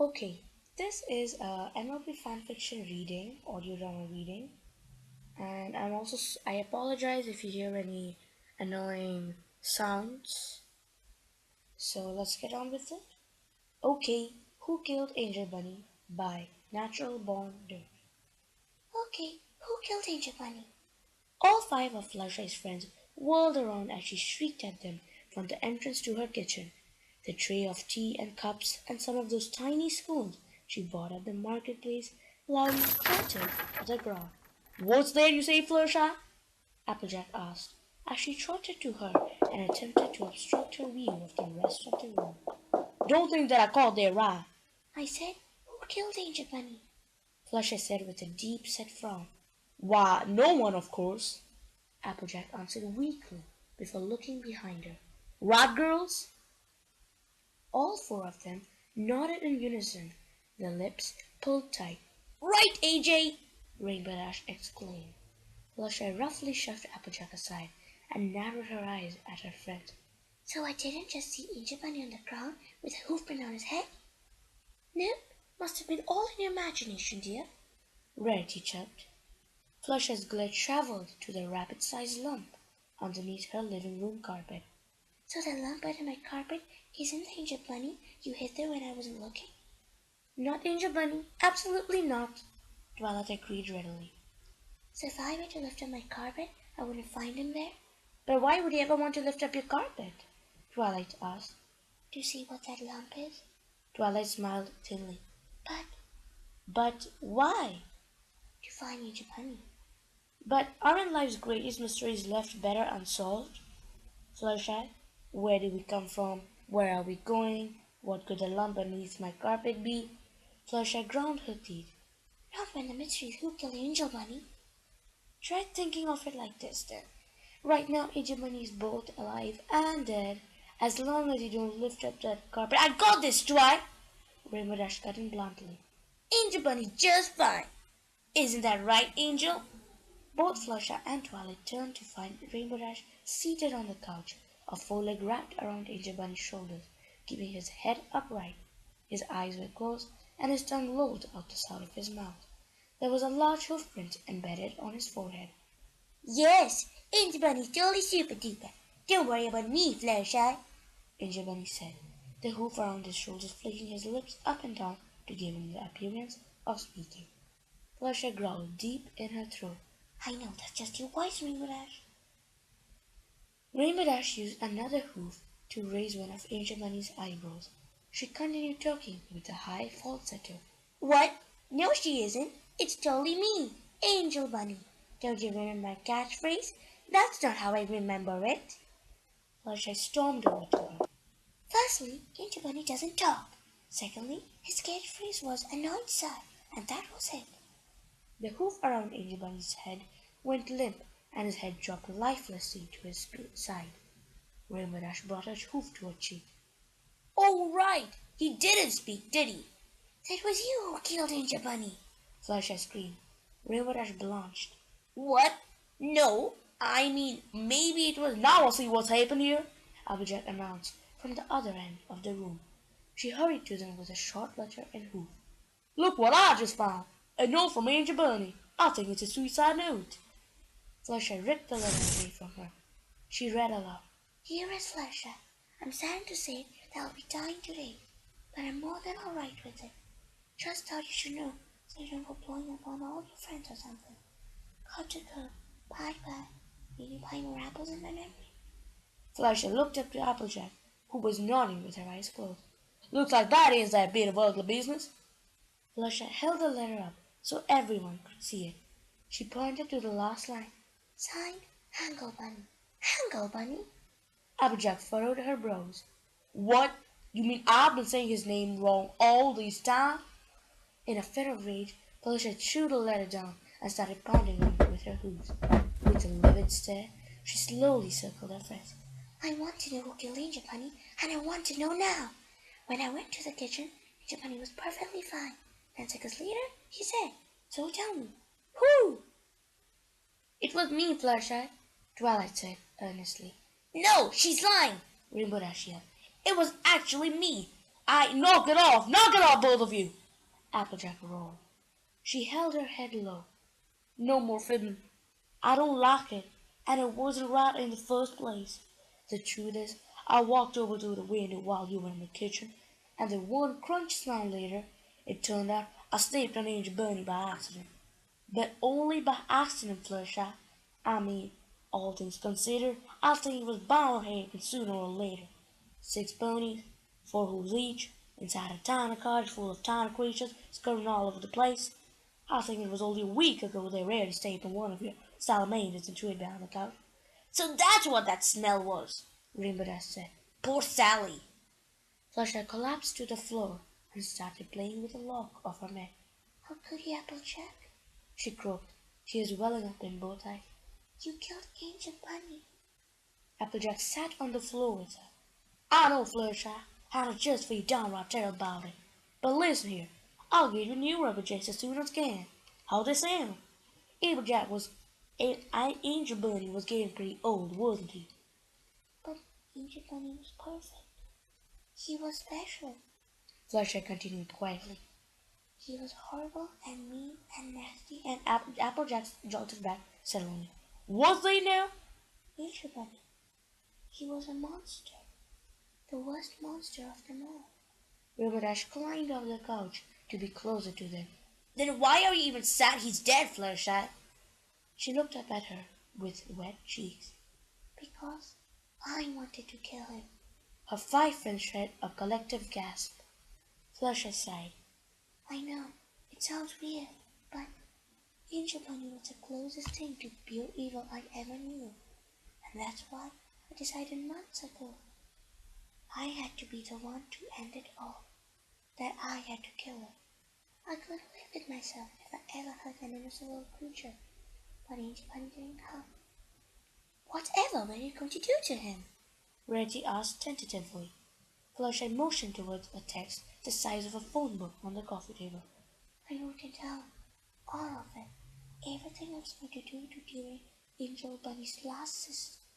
Okay, this is a MLP fanfiction reading, audio drama reading, and I apologize if you hear any annoying sounds. So let's get on with it. Okay, Who Killed Angel Bunny by naturalbornderpy. Okay, who killed Angel Bunny? All five of Fluttershy's friends whirled around as she shrieked at them from the entrance to her kitchen. The tray of tea and cups and some of those tiny spoons she bought at the marketplace loudly clattered to the ground. "What's there you say, Fluttershy?" Applejack asked, as she trotted to her and attempted to obstruct her view of the rest of the room. "Don't think that I called there, right?" "I said, who killed Angel Bunny?" Fluttershy said with a deep-set frown. "Why, no one, of course," Applejack answered weakly before looking behind her. "Right, girls?" All four of them nodded in unison, their lips pulled tight. "Right, AJ!" Rainbow Dash exclaimed. Fluttershy roughly shoved Applejack aside and narrowed her eyes at her friend. "So I didn't just see Angel Bunny on the ground with a hoofprint on his head?" "Nope, must have been all in your imagination, dear," Rarity chirped. Fluttershy's glare traveled to the rabbit-sized lump underneath her living room carpet. "So the lump under my carpet isn't the Angel Bunny you hid there when I wasn't looking?" "Not Angel Bunny, absolutely not," Twilight agreed readily. "So if I were to lift up my carpet, I wouldn't find him there?" "But why would you ever want to lift up your carpet?" Twilight asked. "To see what that lump is." Twilight smiled thinly. But why?" "To find Angel Bunny." "But aren't life's greatest mysteries left better unsolved?" Fluttershy, where did we come from? Where are we going? What could the lump beneath my carpet be? Fluttershy ground her teeth. "Not when the mystery is who killed Angel Bunny." "Try thinking of it like this, then. Right now, Angel Bunny is both alive and dead. As long as you don't lift up that carpet—" "I got this, Twi!" Rainbow Dash cut in bluntly. "Angel Bunny's just fine. Isn't that right, Angel?" Both Fluttershy and Twilight turned to find Rainbow Dash seated on the couch, a foreleg wrapped around Angel Bunny's shoulders, keeping his head upright. His eyes were closed, and his tongue lolled out the side of his mouth. There was a large hoofprint embedded on his forehead. "Yes, Angel Bunny's totally super duper. Don't worry about me, Fluttershy," Angel Bunny said, the hoof around his shoulders flicking his lips up and down to give him the appearance of speaking. Fluttershy growled deep in her throat. "I know, that's just your voice, Rainbow Dash." Rainbow Dash used another hoof to raise one of Angel Bunny's eyebrows. She continued talking with a high falsetto. "What? No, she isn't. It's totally me, Angel Bunny. Don't you remember my catchphrase? That's not how I remember it." Fluttershy stormed over to her. "Firstly, Angel Bunny doesn't talk. Secondly, his catchphrase was annoyed sir, and that was it." The hoof around Angel Bunny's head went limp, and his head dropped lifelessly to his side. Rainbow Dash brought her hoof to her cheek. "Oh, right! He didn't speak, did he?" "That was you who killed Angel Bunny!" Fluttershy screamed. Rainbow Dash blanched. "What? No, I mean, maybe it was—" "Now I'll see what's happened here," Applejack announced from the other end of the room. She hurried to them with a short letter and hoof. "Look what I just found! A note from Angel Bunny. I think it's a suicide note." Fluttershy ripped the letter away from her. She read aloud. "Dearest Fluttershy, I'm sad to say that I'll be dying today, but I'm more than all right with it. Just thought you should know, so you don't go blowing up on all your friends or something. Got to go. Bye-bye. Maybe buy more apples in my memory." Fluttershy looked up to Applejack, who was nodding with her eyes closed. "Looks like that is that bit of ugly business." Fluttershy held the letter up so everyone could see it. She pointed to the last line. "Signed, Angle Bunny. Angle Bunny?" Applejack furrowed her brows. "What? You mean I've been saying his name wrong all this time?" In a fit of rage, Fluttershy threw the letter down and started pounding on it with her hoofs. With a livid stare, she slowly circled her friends. "I want to know who killed Angel Bunny, and I want to know now. When I went to the kitchen, Angel Bunny was perfectly fine. 10 seconds later, he said, so tell me, who?" "It was me, Fluttershy," Twilight said earnestly. "No, she's lying!" Rainbow Dash yelled. "It was actually me. Knock it off! Knock it off, both of you! Applejack roared. She held her head low. No more fiddling. I don't like it, and it wasn't right in the first place. The truth is, I walked over to the window while you were in the kitchen, and then one crunch sound later, it turned out I stepped on Angel Bunny by accident. But only by accident, Fluttershy. I mean, all things considered, I think it was bound to happen sooner or later. 6 ponies, 4 hooves each, inside a tiny cottage full of tiny creatures scurrying all over the place. I think it was only a week ago they rarely stayed on one of your salamanders and threw it behind the couch. So that's what that smell was, Rainbow Dash said. Poor Sally. Fluttershy collapsed to the floor and started playing with a lock of her neck. How could you, Applejack? She croaked, tears welling up in both eyes. You killed Angel Bunny. Applejack sat on the floor with her. I know, Fluttershy, and it's just for you downright terrible about it. But listen here, I'll give you new rubber jets as soon as I can. How they sound? Applejack was, Angel Bunny was getting pretty old, wasn't he? But Angel Bunny was perfect. He was special, Fluttershy continued quietly. He was horrible and mean and nasty, and Applejack jolted back suddenly. Was he now? Angel Bunny. He was a monster. The worst monster of them all. Rainbow Dash climbed off the couch to be closer to them. Then why are you even sad he's dead, Fluttershy? She looked up at her with wet cheeks. Because I wanted to kill him. Her 5 friends shed a collective gasp. Fluttershy sighed. I know, it sounds weird, but Angel Bunny was the closest thing to pure evil I ever knew. And that's why I decided months ago I had to be the one to end it all. That I had to kill her. I couldn't live with myself if I ever hurt an innocent little creature. But Angel Bunny didn't come. Whatever were you going to do to him? Reggie asked tentatively. Fluttershy motioned towards a text the size of a phone book on the coffee table. I wrote it down. All of it. Everything I was going to do during Angel Bunny's last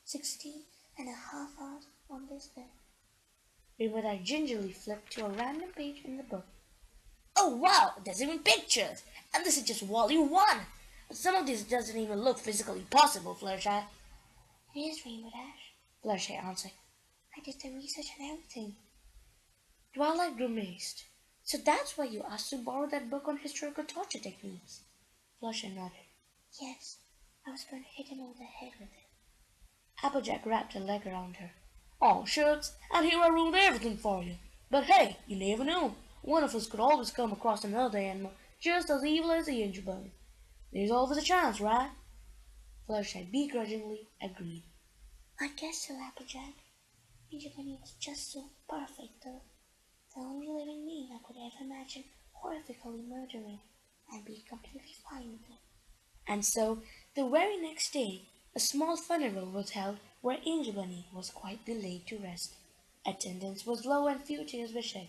16.5 hours on this earth. Rainbow Dash gingerly flipped to a random page in the book. Oh wow, there's even pictures! And this is just volume 1! But some of this doesn't even look physically possible, Fluttershy. It is, Rainbow Dash, Fluttershy answered. I did the research and everything. Twilight grimaced. So that's why you asked to borrow that book on historical torture techniques? Fluttershy nodded. Yes, I was going to hit him over the head with it. Applejack wrapped a leg around her. Oh, shucks, and here I ruined everything for you. But hey, you never know. One of us could always come across another animal just as evil as the Angel Bunny. There's always a chance, right? Fluttershy begrudgingly agreed. I guess so, Applejack. Angel Bunny was just so perfect, though. The only living being I could ever imagine horrifically murdering, and be completely fine with it. And so, the very next day, a small funeral was held where Angel Bunny was quite delayed to rest. Attendance was low and few tears were shed.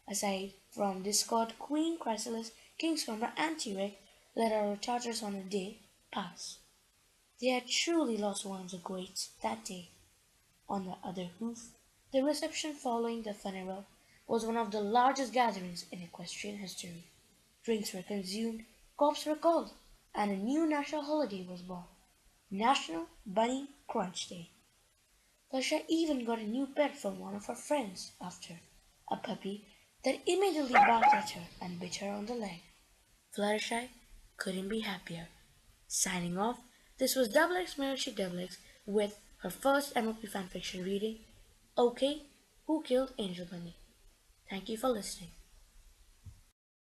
Aside from discord, Queen Chrysalis, Kingsfarmer, and T-Rex let our chargers on a day pass. They had truly lost one of the greats that day. On the other hoof, the reception following the funeral was one of the largest gatherings in equestrian history. Drinks were consumed, corpses were called, and a new national holiday was born, National Bunny Crunch Day. Fluttershy even got a new pet from one of her friends after, a puppy that immediately barked at her and bit her on the leg. Fluttershy couldn't be happier. Signing off, this was XXMreegakshiXX with her first MLP fanfiction reading, Okay, Who Killed Angel Bunny? Thank you for listening.